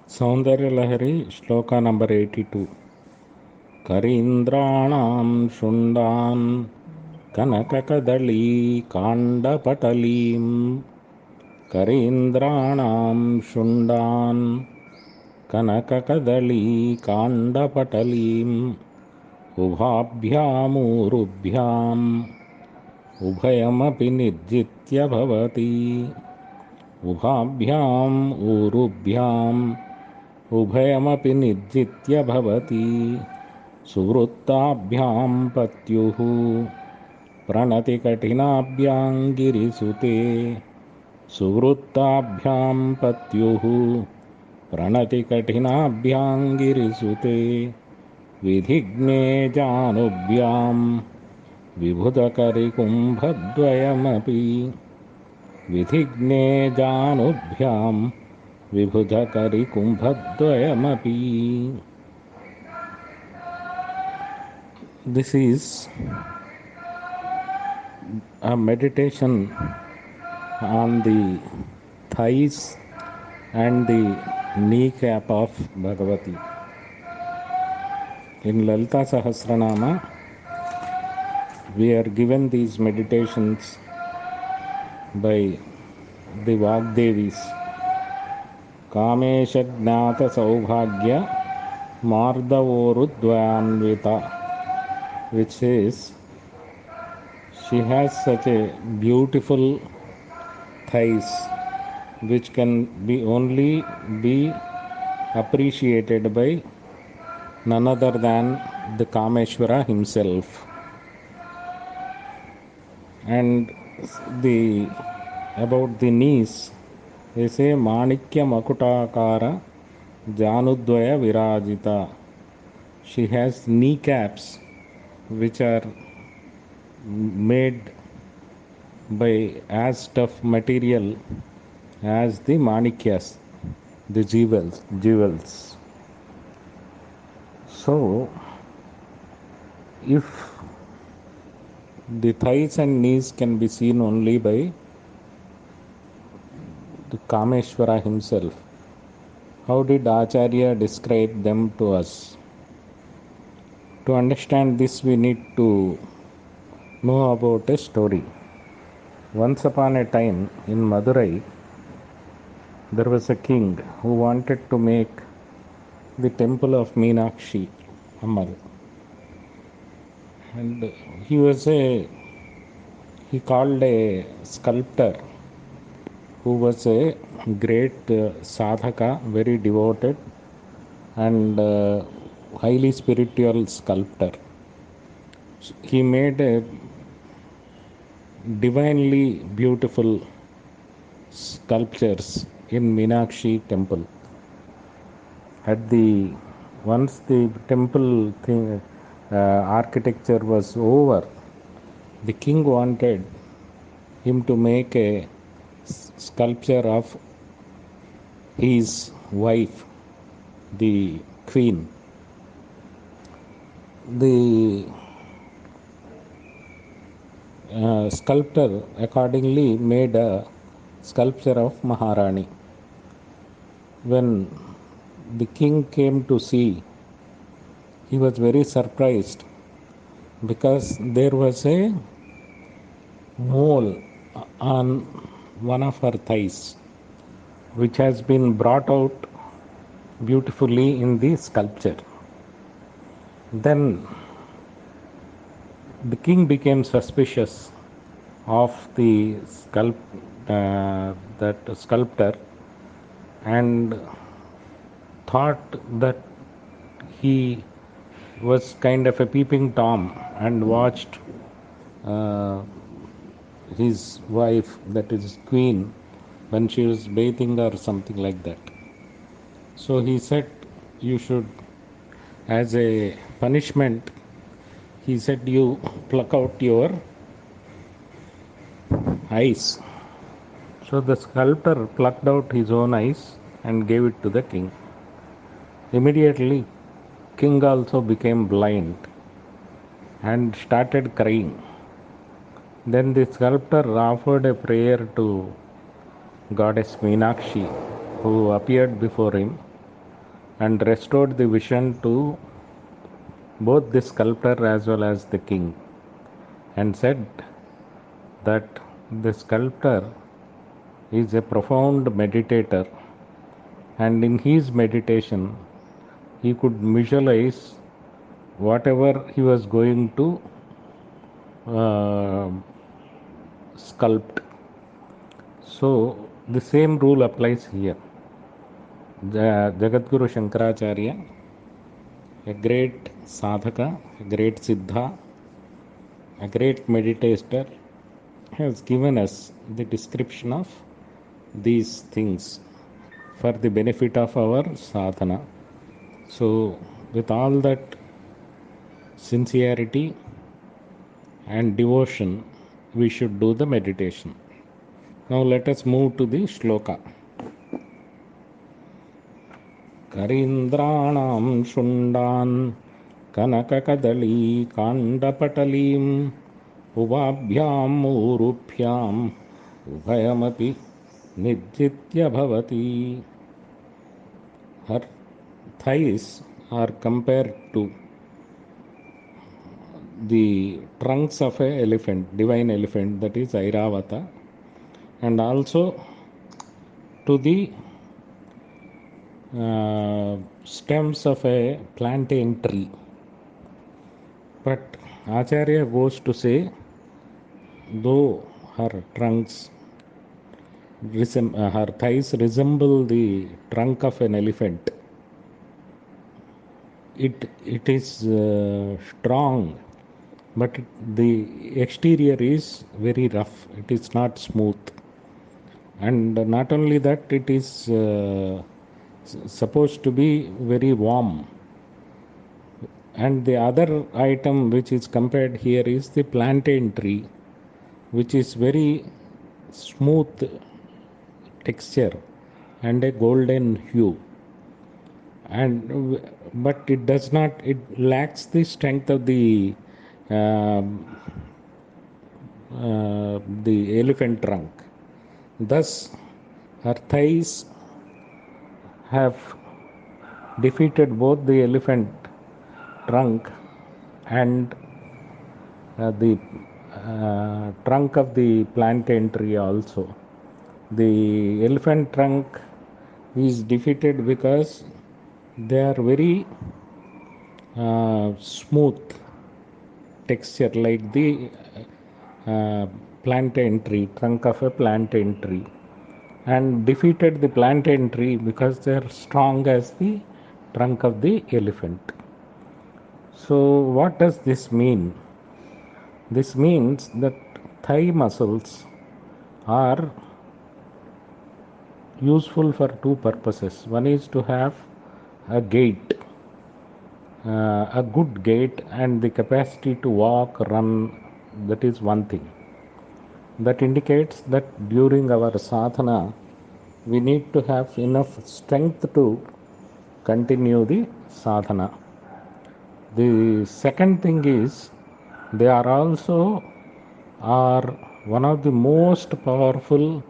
Soundarya Lahari Sloka number 82. Karindranam sundan kanakakadali kanda patalim. Karindranam sundan kanakakadali kanda patalim. Ubhabhyam urubhyam ubhayamapi nirjitya bhavati. ubhabhyam urubhyam ubhayamapi nirjitya bhavati. suvrttabhyam patyuh pranati kadhinabhyam giri sute. suvrttabhyam patyuh pranati kadhinabhyam giri sute. vidhijne janubhyam vibudha kari kumbha dvayamapi. vidhijne janubhyam vibudha kari kumbha dvayamapi. This is a meditation on the thighs and the kneecap of Bhagavati. In Lalita Sahasranama, we are given these meditations by the Vagdevis. Kamesha Gnata Saubhagya Mardavoruddvayanvita, which says she has such a beautiful thighs which can be only be appreciated by none other than the Kameshwara himself. And about the knees, they say Manikya Makutakara Janudvaya Virajita. She has kneecaps which are made by as tough material as the manikyas, the jewels. So, if the thighs and knees can be seen only by the Kameshwara himself, how did Acharya describe them to us? To understand this, we need to know about a story. Once upon a time in Madurai, there was a king who wanted to make the temple of Meenakshi Ammal. And he called a sculptor who was a great sadhaka, very devoted and highly spiritual sculptor. He made a divinely beautiful sculptures in Meenakshi temple. Once the temple architecture was over, the king wanted him to make a sculpture of his wife, the queen. The sculptor accordingly made a sculpture of Maharani. When the king came to see, he was very surprised because there was a mole on one of her thighs which has been brought out beautifully in the sculpture. Then the king became suspicious of the sculptor and thought that he was kind of a peeping Tom and watched his wife, that is queen, when she was bathing or something like that. So he said, you should, as a punishment, he said, you pluck out your eyes. So the sculptor plucked out his own eyes and gave it to the king. Immediately, king also became blind and started crying. Then the sculptor offered a prayer to goddess Meenakshi, who appeared before him and restored the vision to both the sculptor as well as the king, and said that the sculptor is a profound meditator, and in his meditation he could visualize whatever he was going to sculpt. So the same rule applies here. Jagadguru Shankaracharya, a great sadhaka, a great siddha, a great meditator, has given us the description of these things for the benefit of our sadhana. So with all that sincerity and devotion, we should do the meditation. Now let us move to the shloka. Karindranam sundan kanaka kadali kanda patalim ubhabhyam urubhyam ubhayam nirjitya bhavati. Her thighs are compared to the trunks of a elephant, divine elephant, that is Airavata, and also to the stems of a plantain tree. But Acharya goes to say, though her trunks, her thighs resemble the trunk of an elephant, it is strong, but the exterior is very rough. It is not smooth, and not only that, it is supposed to be very warm. And the other item which is compared here is the plantain tree, which is very smooth texture and a golden hue, and but it does not, it lacks the strength of the elephant trunk. Thus her thighs have defeated both the elephant trunk and the trunk of the plantain tree also. The elephant trunk is defeated because they are very smooth texture, like the plantain tree, trunk of a plantain tree, and defeated the plantain tree because they are strong as the trunk of the elephant. So what does this mean? This means that thigh muscles are useful for two purposes. One is to have a gait, a good gait, and the capacity to walk, run. That is one thing. That indicates that during our sadhana, we need to have enough strength to continue the sadhana. The second thing is, they are also are one of the most powerful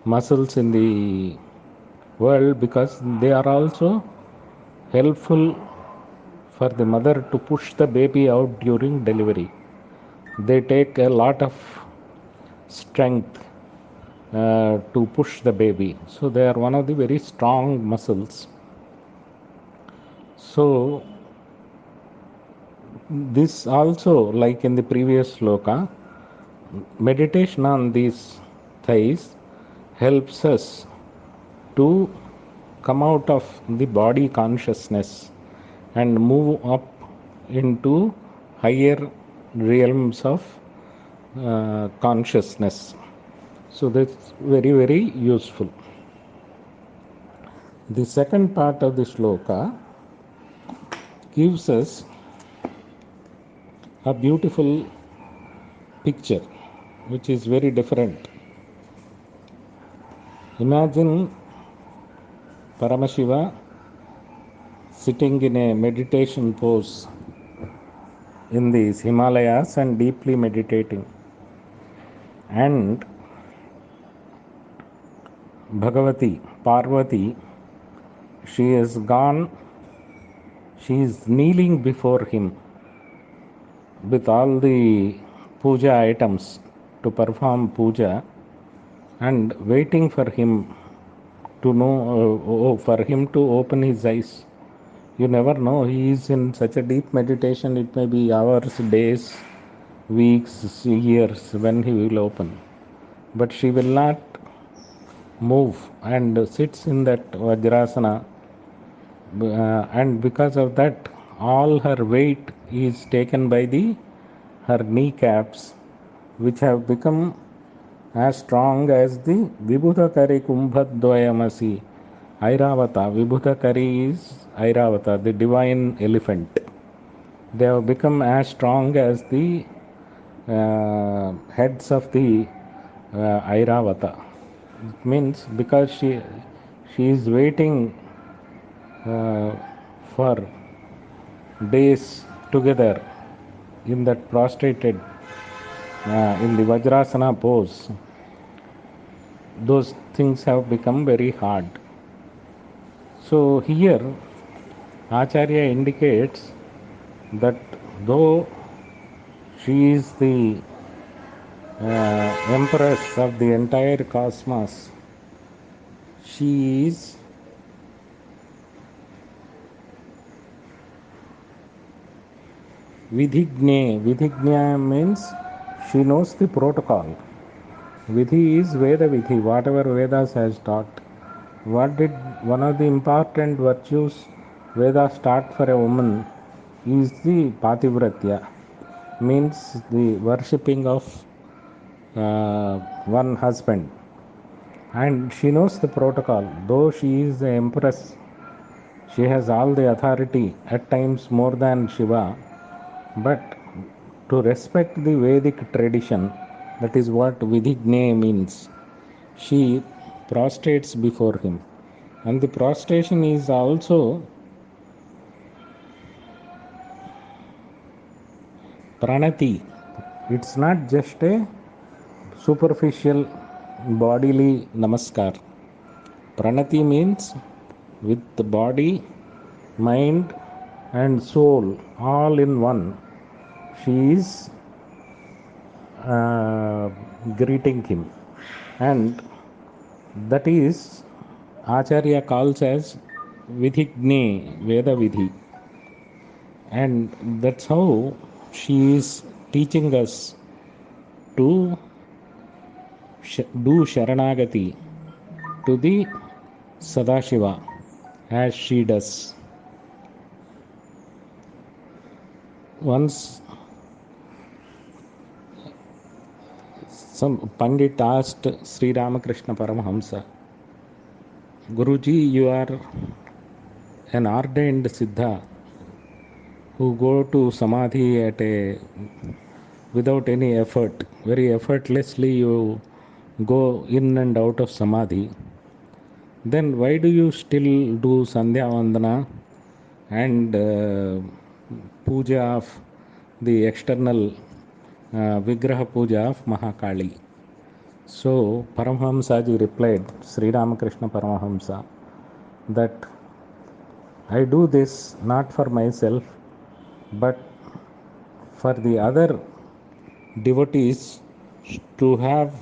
muscles in the world, because they are also helpful for the mother to push the baby out during delivery. They take a lot of strength to push the baby. So they are one of the very strong muscles. So this also, like in the previous sloka, meditation on these thighs helps us to come out of the body consciousness and move up into higher realms of consciousness. So that's very, very useful. The second part of the sloka gives us a beautiful picture which is very different. Imagine Paramashiva sitting in a meditation pose in these Himalayas and deeply meditating. And Bhagavati, Parvati, she is gone, she is kneeling before him with all the puja items to perform puja and waiting for him to know, for him to open his eyes. You never know, he is in such a deep meditation, it may be hours, days, weeks, years when he will open. But she will not move and sits in that Vajrasana, and because of that, all her weight is taken by her kneecaps, which have become as strong as the vibudha kari kumbha dvayam. Airavata. Vibudha kari is Airavata, the divine elephant. They have become as strong as the heads of the Airavata. It means because she is waiting for days together in that prostrated in the Vajrasana pose, those things have become very hard. So here Acharya indicates that though she is the empress of the entire cosmos, she is vidhijne. Vidhijne means she knows the protocol. Vidhi is Veda Vidhi, whatever Vedas has taught. What did one of the important virtues Vedas taught for a woman is the pativratya, means the worshipping of one husband. And she knows the protocol. Though she is the empress, she has all the authority, at times more than Shiva, but to respect the Vedic tradition, that is what vidhijne means. She prostrates before him. And the prostration is also pranati. It's not just a superficial bodily namaskar. Pranati means with the body, mind, and soul all in one. She is greeting him, and that is Acharya calls as vidhijne, Veda Vidhi, and that's how she is teaching us to do Sharanagati to the Sadashiva as she does. Once some Pandit asked Sri Ramakrishna Paramahamsa, Guruji, you are an ordained Siddha who go to Samadhi without any effort, very effortlessly you go in and out of Samadhi. Then why do you still do Sandhya Vandana and puja of the external Vigraha puja of Mahakali? So Paramahamsaji replied, Sri Ramakrishna Paramahamsa, that I do this not for myself but for the other devotees to have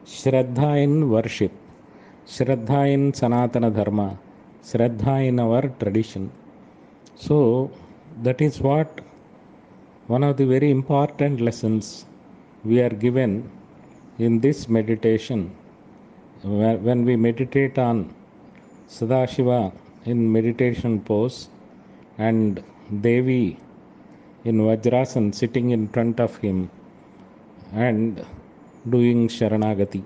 Shraddha in worship, Shraddha in Sanatana Dharma, Shraddha in our tradition. So that is what one of the very important lessons we are given in this meditation. When we meditate on Sadashiva in meditation pose and Devi in Vajrasan sitting in front of him and doing Sharanagati.